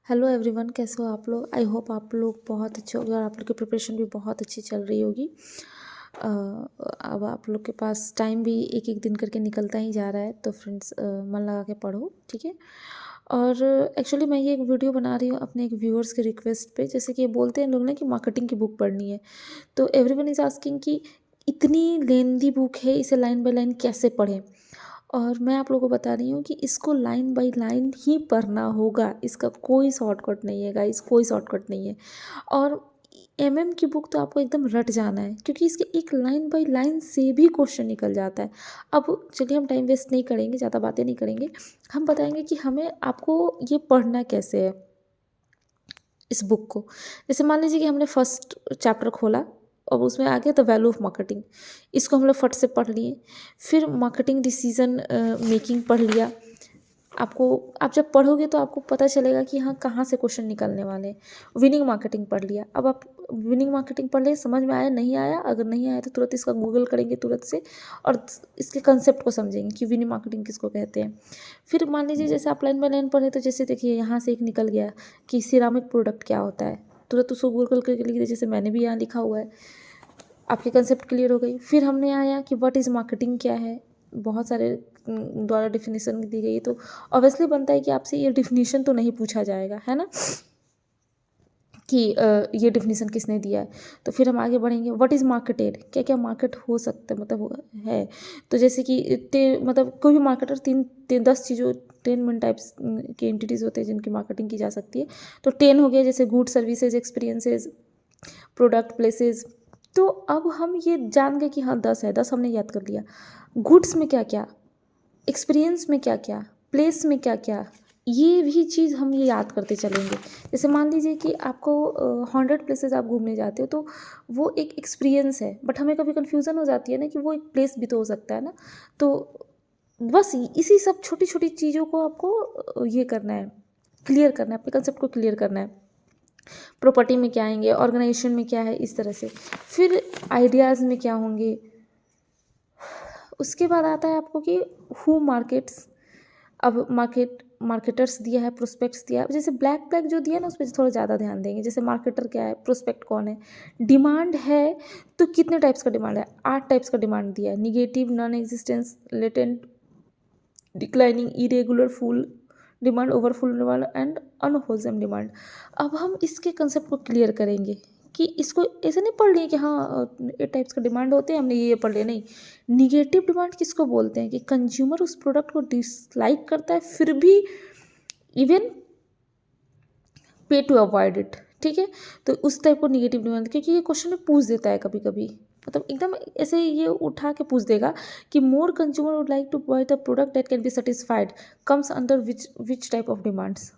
Hello everyone, कैसे हो आप लोग। आई होप आप लोग बहुत अच्छे होंगे और आप लोग की प्रिपरेशन भी बहुत अच्छी चल रही होगी। अब आप लोग के पास टाइम भी एक एक दिन करके निकलता ही जा रहा है, तो फ्रेंड्स मन लगा के पढ़ो, ठीक है। और एक्चुअली मैं ये एक वीडियो बना रही हूँ अपने एक व्यूअर्स के रिक्वेस्ट पे। जैसे कि ये बोलते हैं लोग ना कि मार्केटिंग की बुक पढ़नी है, तो एवरीवन इज़ आस्किंग कि इतनी लेंदी बुक है, इसे लाइन बाय लाइन कैसे पढ़ें। और मैं आप लोगों को बता रही हूँ कि इसको लाइन बाय लाइन ही पढ़ना होगा, इसका कोई शॉर्टकट नहीं है गाइस, कोई शॉर्टकट नहीं है। और एमएम की बुक तो आपको एकदम रट जाना है, क्योंकि इसके एक लाइन बाय लाइन से भी क्वेश्चन निकल जाता है। अब चलिए हम टाइम वेस्ट नहीं करेंगे, ज़्यादा बातें नहीं करेंगे, हम बताएंगे कि हमें आपको ये पढ़ना कैसे है इस बुक को। जैसे मान लीजिए कि हमने फर्स्ट चैप्टर खोला, अब उसमें आ गया द वैल्यू ऑफ मार्केटिंग, इसको हम लोग फट से पढ़ लिए। फिर मार्केटिंग डिसीजन मेकिंग पढ़ लिया। आपको आप जब पढ़ोगे तो आपको पता चलेगा कि हाँ कहाँ से क्वेश्चन निकलने वाले हैं। विनिंग मार्केटिंग पढ़ लिया, अब आप विनिंग मार्केटिंग पढ़ लिए, समझ में आया नहीं आया, अगर नहीं आया तो तुरंत इसका गूगल करेंगे तुरंत से और इसके कंसेप्ट को समझेंगे कि विनिंग मार्केटिंग किसको कहते हैं। फिर मान लीजिए जैसे आप लाइन बाय लाइन पढ़े, तो जैसे देखिए यहाँ से एक निकल गया कि सिरामिक प्रोडक्ट क्या होता है, तुरंत उसको गूगल करके लिख दिया, जैसे मैंने भी यहाँ लिखा हुआ है, आपकी कंसेप्ट क्लियर हो गई। फिर हमने आया कि व्हाट इज़ मार्केटिंग क्या है, बहुत सारे द्वारा डिफिनीसन दी गई है, तो ऑब्वियसली बनता है कि आपसे ये डिफिनीशन तो नहीं पूछा जाएगा, है ना, कि ये डिफिनीसन किसने दिया है। तो फिर हम आगे बढ़ेंगे, व्हाट इज़ मार्केटेड, क्या क्या मार्केट हो सकता है, मतलब है। तो जैसे कि मतलब कोई भी मार्केटर तीन 10 चीज़ों 10 मेन टाइप्स के एंटिटीज़ होते हैं जिनकी मार्केटिंग की जा सकती है। तो 10 हो गया, जैसे good services experiences product places. तो अब हम ये जान गए कि हाँ 10 है, 10 हमने याद कर लिया। गुड्स में क्या क्या, एक्सपीरियंस में क्या क्या, प्लेस में क्या क्या, ये भी चीज़ हम ये याद करते चलेंगे। जैसे मान लीजिए कि आपको 100 प्लेसेस आप घूमने जाते हो, तो वो एक एक्सपीरियंस है, बट हमें कभी कन्फ्यूज़न हो जाती है ना कि वो एक प्लेस भी तो हो सकता है ना। तो बस इसी सब छोटी छोटी चीज़ों को आपको ये करना है, क्लियर करना है, अपने कंसेप्ट को क्लियर करना है। प्रॉपर्टी में क्या आएंगे, ऑर्गेनाइजेशन में क्या है, इस तरह से। फिर आइडियाज़ में क्या होंगे। उसके बाद आता है आपको कि हु मार्केट्स। अब मार्केटर्स दिया है, प्रोस्पेक्ट्स दिया है। जैसे ब्लैक ब्लैक जो दिया है ना, उस पर थोड़ा ज़्यादा ध्यान देंगे। जैसे मार्केटर क्या है, प्रोस्पेक्ट कौन है, डिमांड है तो कितने टाइप्स का डिमांड है, 8 टाइप्स का डिमांड दिया है। Negative, non existence, latent, declining, irregular, full demand, overfull demand and unwholesome demand. अब हम इसके कंसेप्ट को क्लियर करेंगे कि इसको ऐसे नहीं पढ़ लिए कि हाँ 8 टाइप्स का डिमांड होते हैं, हमने ये पढ़ लिया, नहीं। निगेटिव डिमांड किसको बोलते हैं, कि कंज्यूमर उस प्रोडक्ट को डिसलाइक करता है फिर भी इवन पे टू अवॉइड इट, ठीक है। तो उस टाइप को निगेटिव डिमांड, क्योंकि ये क्वेश्चन में पूछ देता है कभी कभी, मतलब एकदम ऐसे ये उठा के पूछ देगा कि more consumer would like to buy the product that can be satisfied comes under which type of demands,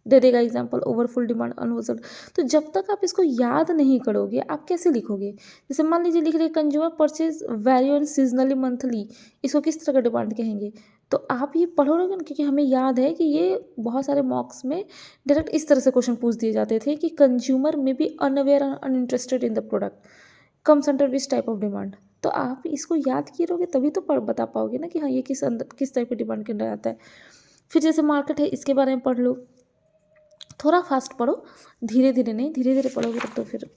दे देगा एग्जाम्पल, ओवरफुल डिमांड, अनहोलसम। तो जब तक आप इसको याद नहीं करोगे आप कैसे लिखोगे। जैसे मान लीजिए लिख रहे consumer purchase value and seasonally monthly, इसको किस तरह का डिमांड कहेंगे। तो आप ये पढ़ोगे ना, क्योंकि हमें याद है कि ये बहुत सारे मॉक्स में डायरेक्ट इस तरह से क्वेश्चन पूछ दिए जाते थे कि कंज्यूमर में be unaware and uninterested in the product comes under which type of demand. तो आप इसको याद किए रहोगे तभी तो बता पाओगे ना कि हाँ ये किस टाइप की डिमांड के अंदर आता है। फिर जैसे मार्केट है, इसके बारे में पढ़ लो, थोड़ा फास्ट पढ़ो, धीरे धीरे नहीं, धीरे धीरे पढ़ोगे तब तो फिर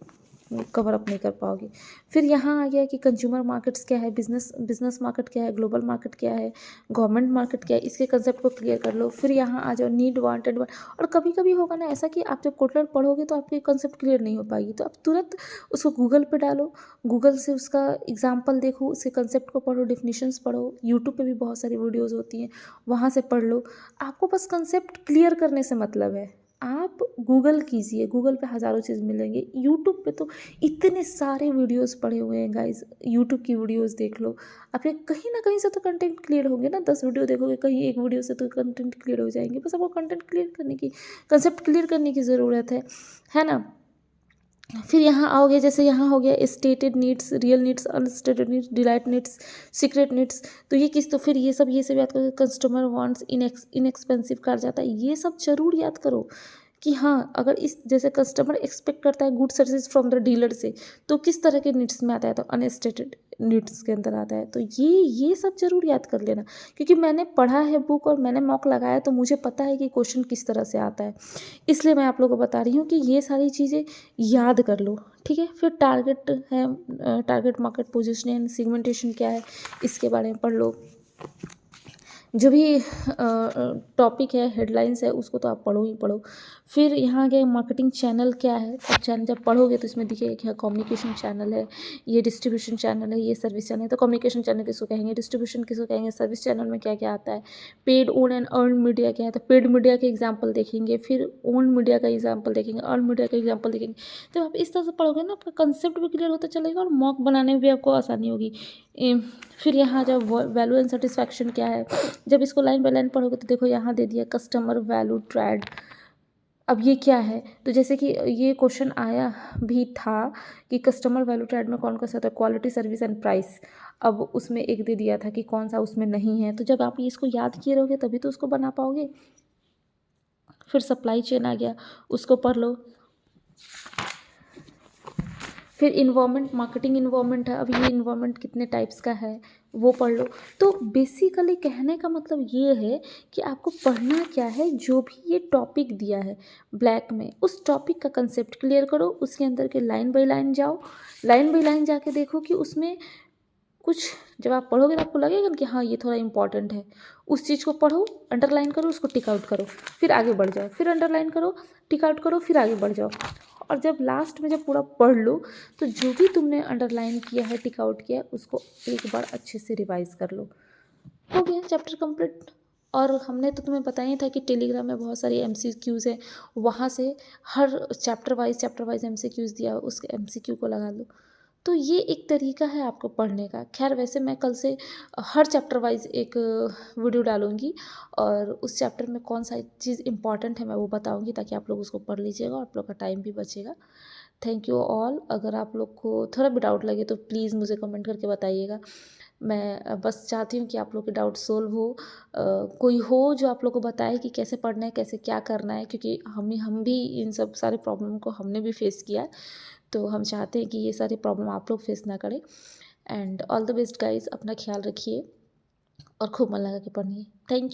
कवर अप नहीं कर पाओगे। फिर यहाँ आ गया कि कंज्यूमर मार्केट्स क्या है, बिजनेस मार्केट क्या है, ग्लोबल मार्केट क्या है, गवर्नमेंट मार्केट क्या है, इसके कंसेप्ट को क्लियर कर लो। फिर यहाँ आ जाओ नीड, वांटेड। और कभी कभी होगा ना ऐसा कि आप जब कोटलर पढ़ोगे तो आपकी कंसेप्ट क्लियर नहीं हो पाएगी, तो आप तुरंत उसको गूगल पे डालो, गूगल से उसका एग्जाम्पल देखो, उसके कंसेप्ट को पढ़ो, डिफिनीशंस पढ़ो। यूट्यूब पे भी बहुत सारी वीडियोज़ होती हैं, वहाँ से पढ़ लो। आपको बस कंसेप्ट क्लियर करने से मतलब है। आप गूगल कीजिए, गूगल पे हज़ारों चीज़ मिलेंगे, यूट्यूब पे तो इतने सारे वीडियोस पड़े हुए हैं गाइस, यूट्यूब की वीडियोस देख लो, आपके कहीं ना कहीं से तो कंटेंट क्लियर होंगे ना। 10 वीडियो देखोगे, कहीं एक वीडियो से तो कंटेंट क्लियर हो जाएंगे। बस आपको कंटेंट क्लियर करने की, कंसेप्ट क्लियर करने की ज़रूरत है ना। फिर यहाँ आओगे, जैसे यहाँ हो गया stated needs, real needs, unstated needs, delight needs, secret needs. तो ये किस, तो फिर ये सब याद करो। कस्टमर वांट्स इनएक्सपेंसिव कार जाता है, ये सब जरूर याद करो कि हाँ, अगर इस जैसे कस्टमर एक्सपेक्ट करता है good service from the dealer से, तो किस तरह के नीड्स में आता है, तो अनस्टेटेड नीड्स के अंदर आता है। तो ये सब ज़रूर याद कर लेना, क्योंकि मैंने पढ़ा है बुक और मैंने मॉक लगाया, तो मुझे पता है कि क्वेश्चन किस तरह से आता है। इसलिए मैं आप लोगों को बता रही हूँ कि ये सारी चीज़ें याद कर लो, ठीक है। फिर टारगेट है, टारगेट मार्केट पोजीशनिंग, सेगमेंटेशन क्या है, इसके बारे में पढ़ लो। जो भी टॉपिक है, हेडलाइंस है, उसको तो आप पढ़ो ही पढ़ो। फिर यहाँ के मार्केटिंग चैनल क्या है, अब चैनल जब पढ़ोगे तो इसमें दिखेगा कि हाँ कम्युनिकेशन चैनल है, ये डिस्ट्रीब्यूशन चैनल है, ये सर्विस चैनल है। तो कम्युनिकेशन चैनल किसको कहेंगे, डिस्ट्रीब्यूशन किसको कहेंगे, सर्विस चैनल में क्या क्या आता है, paid own and earn media क्या है, तो पेड मीडिया के एग्जाम्पल देखेंगे, फिर ओन मीडिया का एग्जाम्पल देखेंगे, अर्न मीडिया का एग्जाम्पल देखेंगे। तो आप इस तरह से पढ़ोगे ना, आपका कंसेप्ट भी क्लियर होता चलेगा और मॉक बनाने में भी आपको आसानी होगी। फिर यहाँ जब वैल्यू एंड सेटिस्फैक्शन क्या है, जब इसको लाइन बाय लाइन पढ़ोगे तो देखो यहाँ दे दिया कस्टमर वैल्यू ट्रैड। अब ये क्या है, तो जैसे कि ये क्वेश्चन आया भी था कि कस्टमर वैल्यू ट्रैड में कौन कौन सा होता है, क्वालिटी सर्विस एंड प्राइस। अब उसमें एक दे दिया था कि कौन सा उसमें नहीं है, तो जब आप इसको याद किए रहोगे तभी तो उसको बना पाओगे। फिर सप्लाई चेन आ गया, उसको पढ़ लो। फिर इन्वायरमेंट, मार्केटिंग इन्वायरमेंट है, अब ये इन्वायरमेंट कितने टाइप्स का है वो पढ़ लो। तो बेसिकली कहने का मतलब ये है कि आपको पढ़ना क्या है, जो भी ये टॉपिक दिया है ब्लैक में, उस टॉपिक का कंसेप्ट क्लियर करो, उसके अंदर के लाइन बाय लाइन जाओ, लाइन बाय लाइन जाके देखो कि उसमें कुछ, जब आप पढ़ोगे तो आपको लगेगा कि हाँ ये थोड़ा इंपॉर्टेंट है, उस चीज़ को पढ़ो, अंडरलाइन करो, उसको टिक आउट करो, फिर आगे बढ़ जाओ, फिर अंडरलाइन करो, टिक आउट करो, फिर आगे बढ़ जाओ। और जब लास्ट में जब पूरा पढ़ लो, तो जो भी तुमने अंडरलाइन किया है, टिक आउट किया है, उसको एक बार अच्छे से रिवाइज कर लो। हो गया चैप्टर कंप्लीट। और हमने तो तुम्हें बताया ही था कि टेलीग्राम में बहुत सारी MCQs है, वहाँ से हर चैप्टर वाइज MCQs दिया, उसके MCQ को लगा लो। तो ये एक तरीका है आपको पढ़ने का। खैर वैसे मैं कल से हर चैप्टर वाइज एक वीडियो डालूँगी, और उस चैप्टर में कौन सा चीज़ इंपॉर्टेंट है मैं वो बताऊँगी, ताकि आप लोग उसको पढ़ लीजिएगा और आप लोग का टाइम भी बचेगा। Thank you all. अगर आप लोग को थोड़ा भी डाउट लगे तो प्लीज़ मुझे कमेंट करके बताइएगा। मैं बस चाहती हूँ कि आप लोग के डाउट सोल्व हो, कोई हो जो आप लोग को बताए कि कैसे पढ़ना है, कैसे क्या करना है, क्योंकि हम भी इन सब सारे प्रॉब्लम को हमने भी फेस किया है। तो हम चाहते हैं कि ये सारी प्रॉब्लम आप लोग फेस ना करें। And all the best guys, अपना ख्याल रखिए और खूब मन लगा के पढ़िए। Thank you.